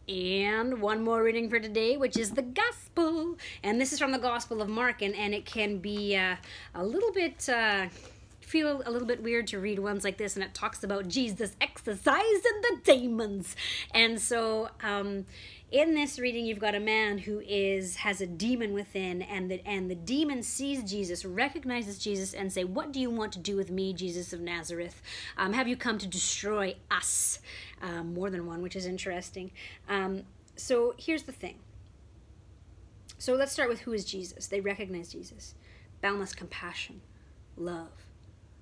And one more reading for today, which is the Gospel. And this is from the Gospel of Mark, and it can be a little bit, feel a little bit weird to read ones like this, and it talks about Jesus exorcising the demons. And so in this reading, you've got a man who has a demon within, and the demon sees Jesus, recognizes Jesus, and say, "What do you want to do with me, Jesus of Nazareth? Have you come to destroy us?" More than one, which is interesting. So here's the thing. So let's start with who is Jesus. They recognize Jesus. Boundless compassion, love,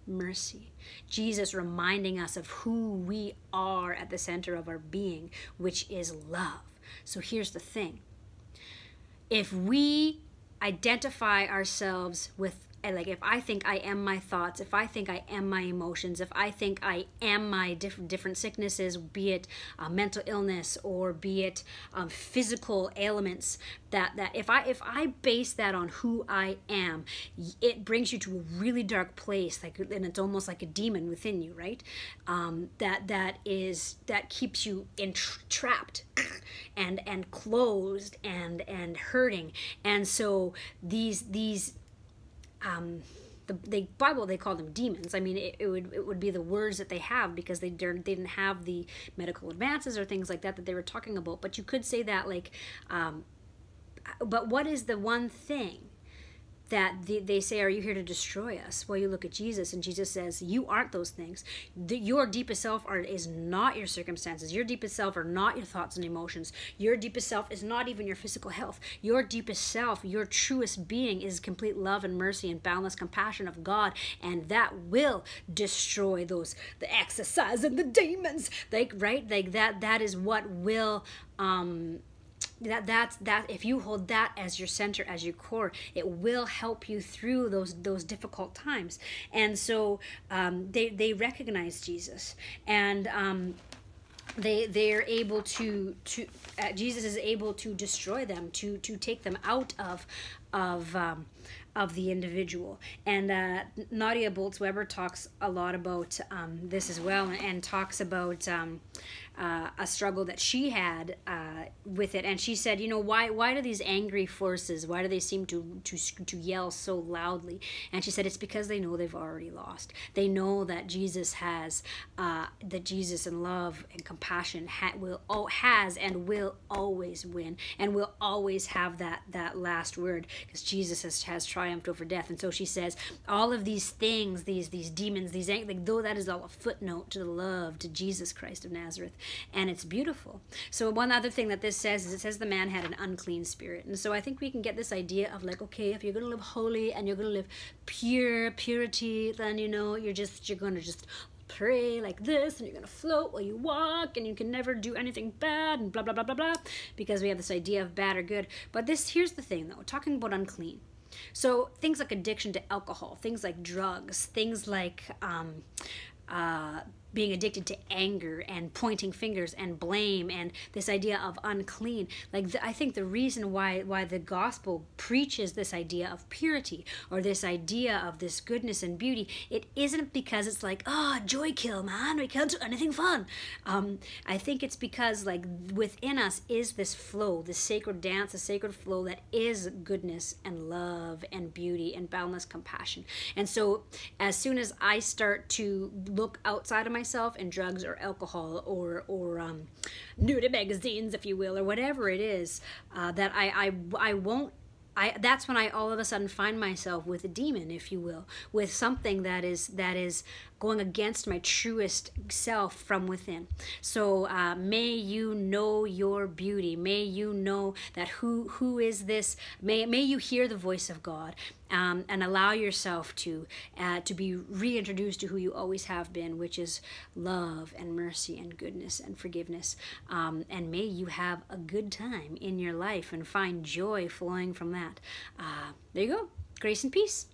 mercy. Jesus reminding us of who we are at the center of our being, which is love. So here's the thing. If we identify ourselves with, like, if I think I am my thoughts, if I think I am my emotions, if I think I am my different sicknesses, be it mental illness or be it physical ailments, that if I base that on who I am, it brings you to a really dark place, like, and it's almost like a demon within you, right? That keeps you trapped and closed and hurting. And so these the Bible, they call them demons. I mean, it would be the words that they have, because they didn't have the medical advances or things like that they were talking about. But you could say that, like, but what is the one thing that they say, "Are you here to destroy us?" Well, you look at Jesus, and Jesus says, "You aren't those things. Your deepest self is not your circumstances. Your deepest self are not your thoughts and emotions. Your deepest self is not even your physical health. Your deepest self, your truest being, is complete love and mercy and boundless compassion of God, and that will destroy the exorcise and the demons." Like, right? Like that is what will that if you hold that as your center, as your core, it will help you through those difficult times. And so they recognize Jesus, and they're able to Jesus is able to destroy them, to take them out of the individual. And Nadia Boltz-Weber talks a lot about this as well, and talks about a struggle that she had with it. And she said, you know, why do these angry forces, why do they seem to yell so loudly? And she said, it's because they know they've already lost. They know that Jesus that Jesus in love and compassion has and will always win, and will always have that last word, because Jesus has triumphed over death. And so she says, all of these things, these demons, though that is all a footnote to the love to Jesus Christ of Nazareth. And it's beautiful. So one other thing that this says is, it says the man had an unclean spirit. And so I think we can get this idea of, like, okay, if you're going to live holy and you're going to live purity, then, you know, you're going to just pray like this, and you're going to float while you walk, and you can never do anything bad, and blah, blah, blah, blah, blah, because we have this idea of bad or good. But here's the thing, though, talking about unclean. So things like addiction to alcohol, things like drugs, things like being addicted to anger and pointing fingers and blame, and this idea of unclean. Like, I think the reason why the gospel preaches this idea of purity, or this idea of this goodness and beauty, it isn't because it's like, oh, joy kill, man, we can't do anything fun. I think it's because, like, within us is this flow, this sacred dance, the sacred flow that is goodness and love and beauty and boundless compassion. And so as soon as I start to look outside of myself in drugs or alcohol or nudie magazines, if you will, or whatever it is, that I won't. That's when I all of a sudden find myself with a demon, if you will, with something that is going against my truest self from within. So may you know your beauty. May you know that who is this. May you hear the voice of God, and allow yourself to be reintroduced to who you always have been, which is love and mercy and goodness and forgiveness. And may you have a good time in your life and find joy flowing from that. There you go. Grace and peace.